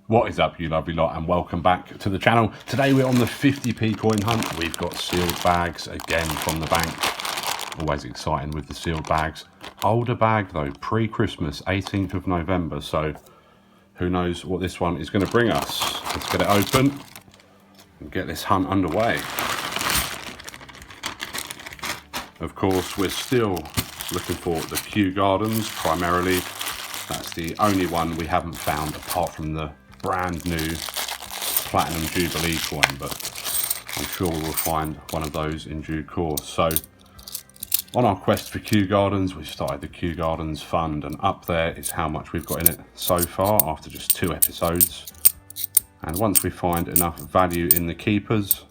What is up, you lovely lot, and welcome back to the channel. Today we're on the 50p coin hunt. We've got sealed bags again from the bank. Always exciting with the sealed bags. Older bag though, pre-Christmas, 18th of November, so who knows what this one is going to bring us. Let's get it open and get this hunt underway. Of course, we're still looking for the Kew Gardens primarily. That's the only one we haven't found apart from the brand new Platinum Jubilee coin, but I'm sure we'll find one of those in due course. So on our quest for Kew Gardens, we started the Kew Gardens fund, and up there is how much we've got in it so far after just 2 episodes. And once we find enough value in the keepers,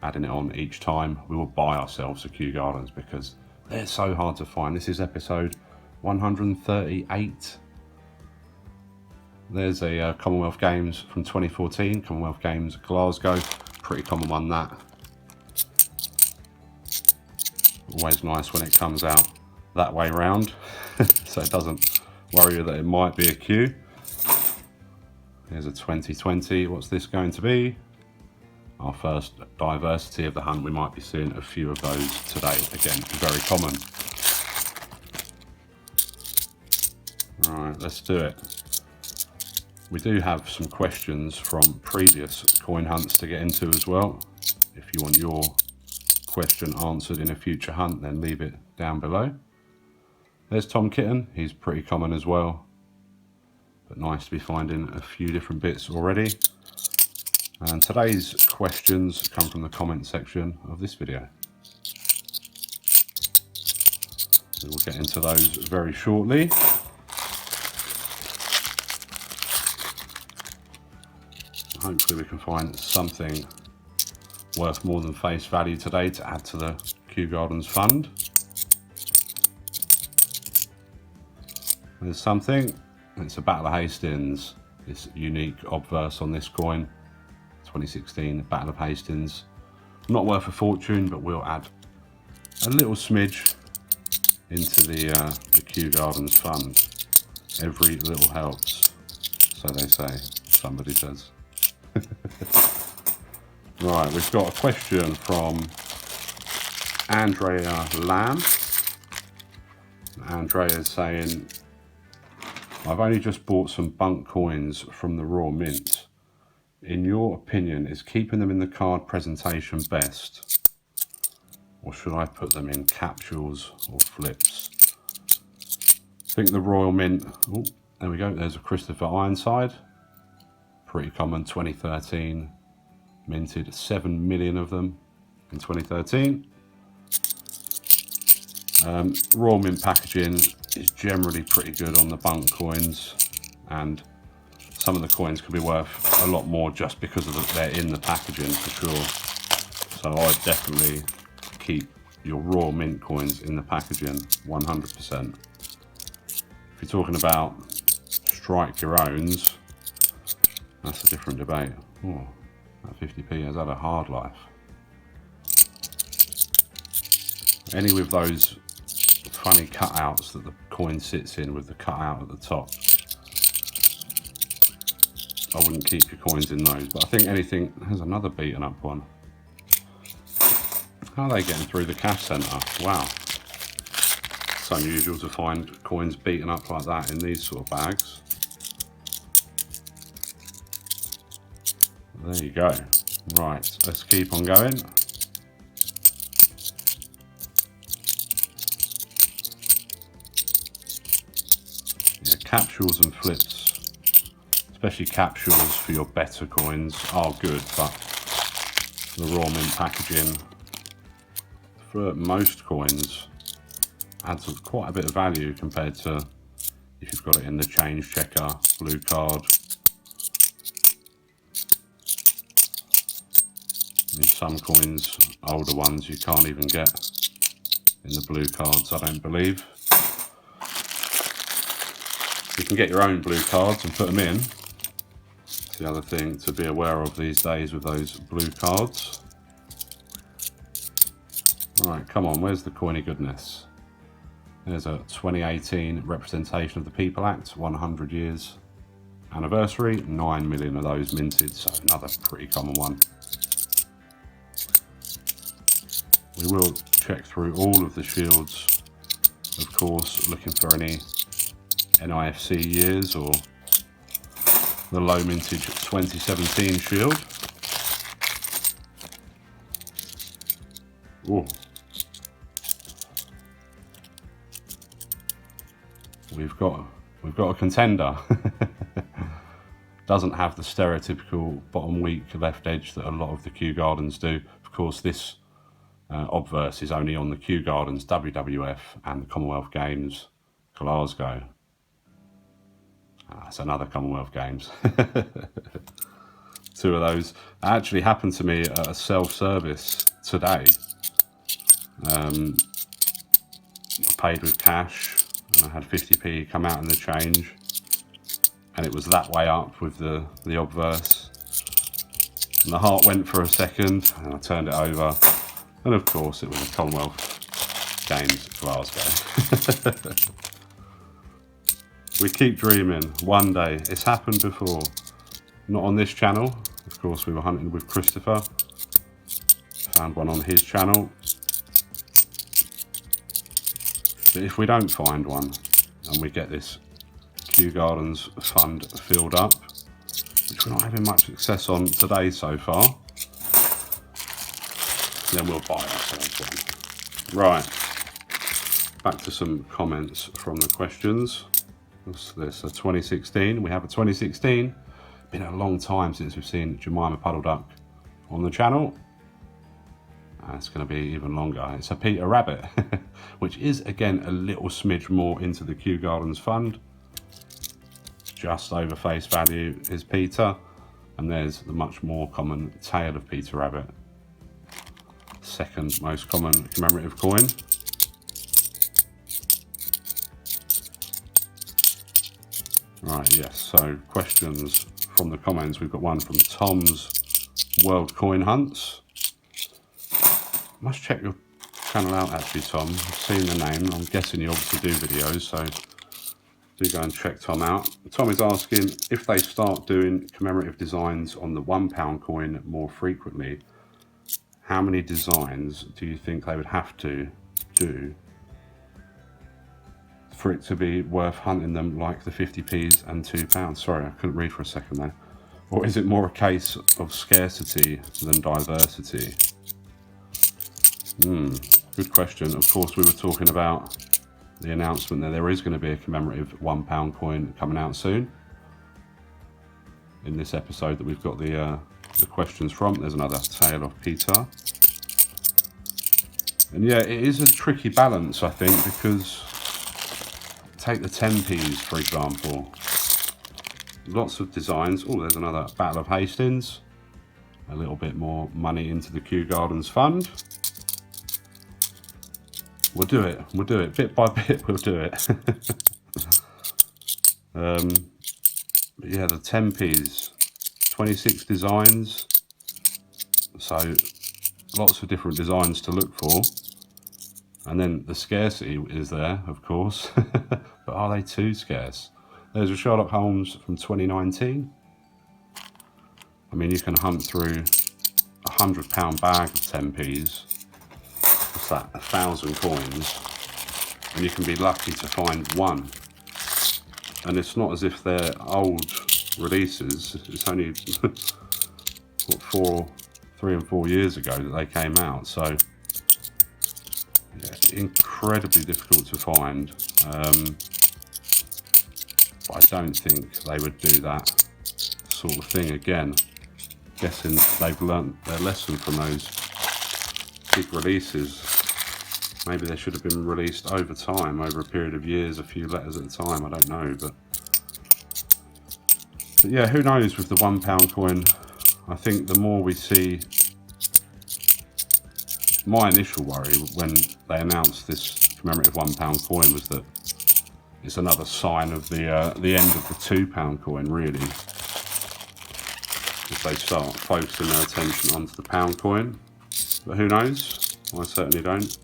adding it on each time, we will buy ourselves a Kew Gardens because they're so hard to find. This is episode 138. There's a Commonwealth Games from 2014, Commonwealth Games Glasgow, pretty common one that. Always nice when it comes out that way round, so it doesn't worry you that it might be a Kew. Here's a 2020, what's this going to be? Our first diversity of the hunt. We might be seeing a few of those today, again, very common. All right, let's do it. We do have some questions from previous coin hunts to get into as well. If you want your question answered in a future hunt, then leave it down below. There's Tom Kitten, he's pretty common as well, but nice to be finding a few different bits already. And today's questions come from the comment section of this video. We will get into those very shortly. Hopefully we can find something worth more than face value today to add to the Kew Gardens fund. There's something. It's a Battle of Hastings. This unique obverse on this coin. 2016 Battle of Hastings. Not worth a fortune, but we'll add a little smidge into the Kew Gardens fund. Every little helps, so they say. Somebody says. Right, we've got a question from Andrea Lamb. Andrea is saying, I've only just bought some bunk coins from the raw mint. In your opinion, is keeping them in the card presentation best? Or should I put them in capsules or flips? I think the Royal Mint, oh, there we go, there's a Christopher Ironside. Pretty common, 2013. Minted 7 million of them in 2013. Raw mint packaging is generally pretty good on the bunk coins, and some of the coins could be worth a lot more just because of they're in the packaging for sure. So I'd definitely keep your raw mint coins in the packaging 100%. If you're talking about strike your owns, that's a different debate. Oh, that 50p has had a hard life. Any with those funny cutouts that the coin sits in with the cutout at the top, I wouldn't keep your coins in those. But I think anything, there's another beaten up one. How are they getting through the cash centre? Wow. It's unusual to find coins beaten up like that in these sort of bags. There you go. Right, let's keep on going. Yeah, capsules and flips, especially capsules for your better coins, are good, but the raw mint packaging for most coins adds quite a bit of value compared to if you've got it in the change checker, blue card. In some coins, older ones, you can't even get in the blue cards, I don't believe. You can get your own blue cards and put them in. It's the other thing to be aware of these days with those blue cards. Right, come on, where's the coiny goodness? There's a 2018 representation of the People Act, 100 years anniversary, 9 million of those minted, so another pretty common one. We will check through all of the shields, of course, looking for any NIFC years or the low mintage 2017 shield. Ooh. We've got a contender. Doesn't have the stereotypical bottom weak left edge that a lot of the Kew Gardens do. Of course, this obverse is only on the Kew Gardens WWF and the Commonwealth Games Glasgow. That's another Commonwealth Games. Two of those. It actually happened to me at a self-service today. I paid with cash and I had 50p come out in the change, and it was that way up with the obverse, and the heart went for a second and I turned it over, and of course it was a Commonwealth Games Glasgow. We keep dreaming. One day. It's happened before. Not on this channel. Of course, we were hunting with Christopher. Found one on his channel. But if we don't find one and we get this Kew Gardens fund filled up, which we're not having much success on today so far, then we'll buy ourselves one. Right. Back to some comments from the questions. What's this? A 2016. We have a 2016. Been a long time since we've seen Jemima Puddleduck on the channel. It's going to be even longer. It's a Peter Rabbit, which is again a little smidge more into the Kew Gardens fund. Just over face value is Peter, and there's the much more common tail of Peter Rabbit. Second most common commemorative coin. Right, yes, so questions from the comments. We've got one from Tom's World Coin Hunts. Must check your channel out actually, Tom. I've seen the name. I'm guessing you obviously do videos, so do go and check Tom out. Tom is asking if they start doing commemorative designs on the £1 coin more frequently, how many designs do you think they would have to do for it to be worth hunting them like the 50p's and £2? Sorry, I couldn't read for a second there. Or is it more a case of scarcity than diversity? Good question. Of course, we were talking about the announcement that there is going to be a commemorative £1 coin coming out soon. In this episode that we've got the questions from, there's another tale of Peter. And yeah, it is a tricky balance, I think, because take the 10p's, for example. Lots of designs. Oh, there's another Battle of Hastings. A little bit more money into the Kew Gardens fund. We'll do it. We'll do it. Bit by bit, we'll do it. Yeah, the 10p's. 26 designs. So, lots of different designs to look for. And then the scarcity is there, of course. But are they too scarce? There's a Sherlock Holmes from 2019. I mean, you can hunt through a £100 bag of 10p's. What's that? 1,000 coins. And you can be lucky to find one. And it's not as if they're old releases. It's only, what, 3 and 4 years ago that they came out. So, yeah, incredibly difficult to find. But I don't think they would do that sort of thing again. Guessing they've learnt their lesson from those big releases. Maybe they should have been released over time, over a period of years, a few letters at a time, I don't know. But yeah, who knows with the £1 coin. I think the more we see, my initial worry when they announced this commemorative £1 coin was that it's another sign of the end of the £2 coin, really. If they start focusing their attention onto the pound coin. But who knows? I certainly don't.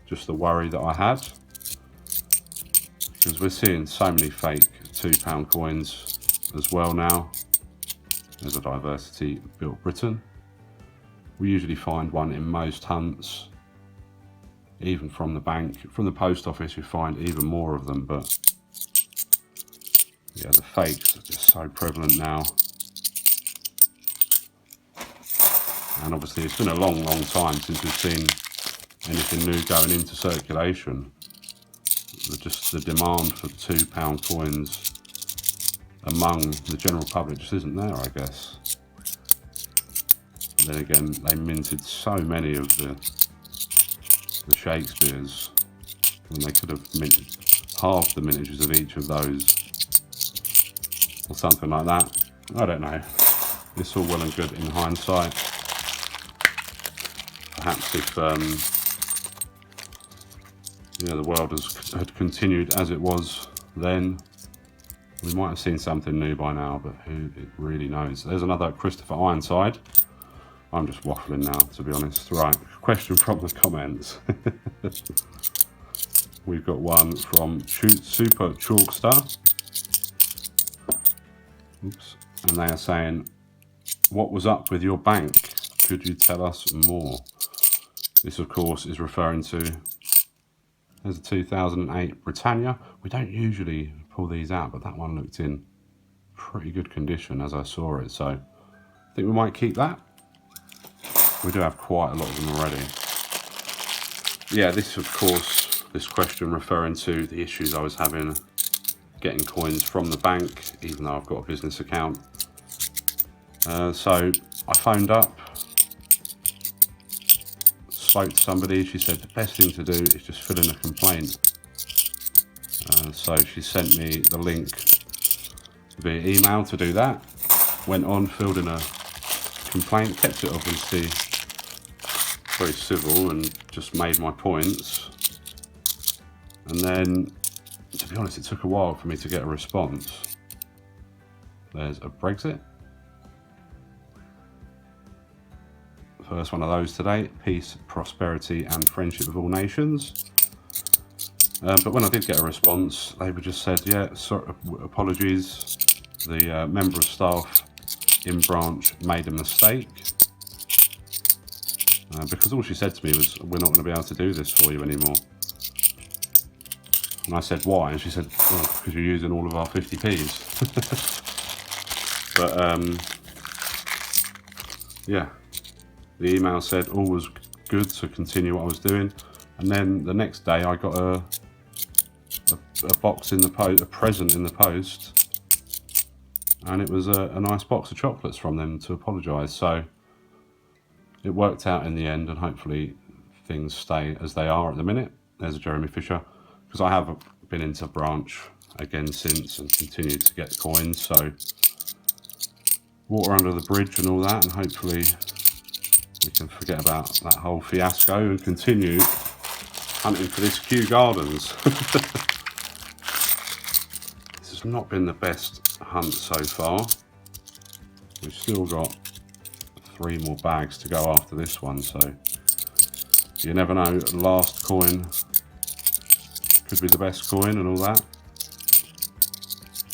Just the worry that I had. Because we're seeing so many fake £2 coins as well now. There's a Diversity Built Britain. We usually find one in most hunts, even from the bank. From the post office you find even more of them, but yeah, the fakes are just so prevalent now. And obviously it's been a long time since we've seen anything new going into circulation. Just the demand for £2 coins among the general public just isn't there, I guess. And then again, they minted so many of the Shakespeares, when they could have minted half the miniatures of each of those, or something like that. I don't know. It's all well and good in hindsight. Perhaps if the world had continued as it was then, we might have seen something new by now, but who it really knows. There's another Christopher Ironside. I'm just waffling now, to be honest. Right, question from the comments. We've got one from Super Chalkstar. Oops. And they are saying, what was up with your bank? Could you tell us more? This, of course, is referring to, there's a 2008 Britannia. We don't usually pull these out, but that one looked in pretty good condition as I saw it. So I think we might keep that. We do have quite a lot of them already. Yeah, this, of course, this question referring to the issues I was having getting coins from the bank, even though I've got a business account. So I phoned up, spoke to somebody. She said the best thing to do is just fill in a complaint. So she sent me the link via email to do that. Went on, filled in a complaint, kept it obviously very civil and just made my points. And then, to be honest, it took a while for me to get a response. There's a Brexit. First one of those today. Peace, prosperity and friendship with all nations. But when I did get a response, they were just said, yeah, sorry, apologies. The member of staff in branch made a mistake. Because all she said to me was, we're not going to be able to do this for you anymore. And I said, why? And she said, well, because you're using all of our 50p's. But, yeah. The email said all was good to continue what I was doing. And then the next day I got a box in the post, a present in the post. And it was a nice box of chocolates from them to apologise. So it worked out in the end, and hopefully things stay as they are at the minute. There's a Jeremy Fisher. Because I have been into branch again since and continued to get coins. So water under the bridge and all that, and hopefully we can forget about that whole fiasco and continue hunting for this Kew Gardens. This has not been the best hunt so far. We've still got 3 more bags to go after this one, so you never know. Last coin could be the best coin and all that.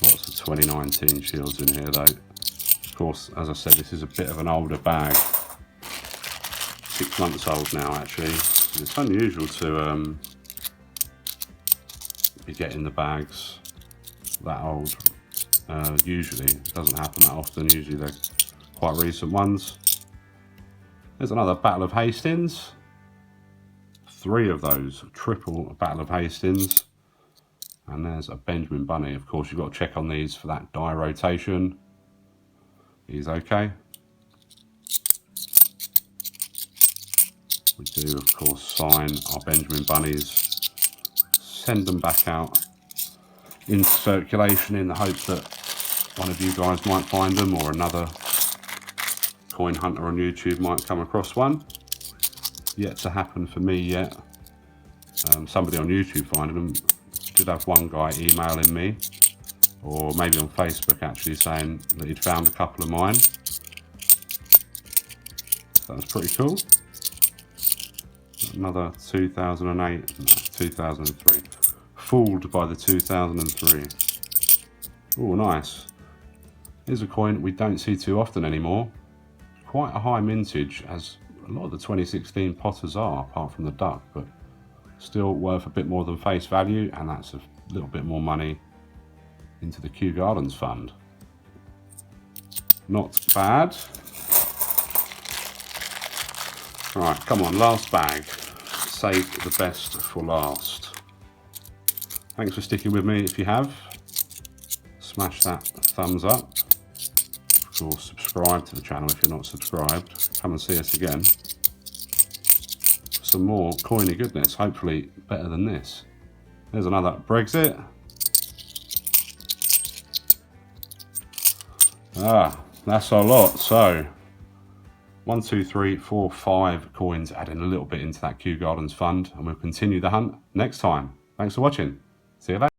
Lots of 2019 shields in here though. Of course, as I said, this is a bit of an older bag. 6 months old now actually. It's unusual to be getting the bags that old. Usually, it doesn't happen that often. Usually they're quite recent ones. There's another Battle of Hastings. 3 of those, triple Battle of Hastings. And there's a Benjamin Bunny. Of course, you've got to check on these for that die rotation. He's okay. We do, of course, sign our Benjamin Bunnies, send them back out into circulation in the hope that one of you guys might find them, or another coin hunter on YouTube might come across one. Yet to happen for me yet. Somebody on YouTube finding them. Did have one guy emailing me, or maybe on Facebook actually, saying that he'd found a couple of mine. That was pretty cool. Another 2008, 2003. Fooled by the 2003. Oh, nice. Here's a coin we don't see too often anymore. Quite a high mintage, as a lot of the 2016 Potters are, apart from the duck, but still worth a bit more than face value, and that's a little bit more money into the Kew Gardens fund. Not bad. Right, come on, last bag. Save the best for last. Thanks for sticking with me if you have. Smash that thumbs up. Of course, subscribe to the channel if you're not subscribed. Come and see us again. Some more coiny goodness, hopefully better than this. There's another Brexit. That's our lot. So 1, 2, 3, 4, 5 coins, adding a little bit into that Kew Gardens fund, and we'll continue the hunt next time. Thanks for watching. See you later.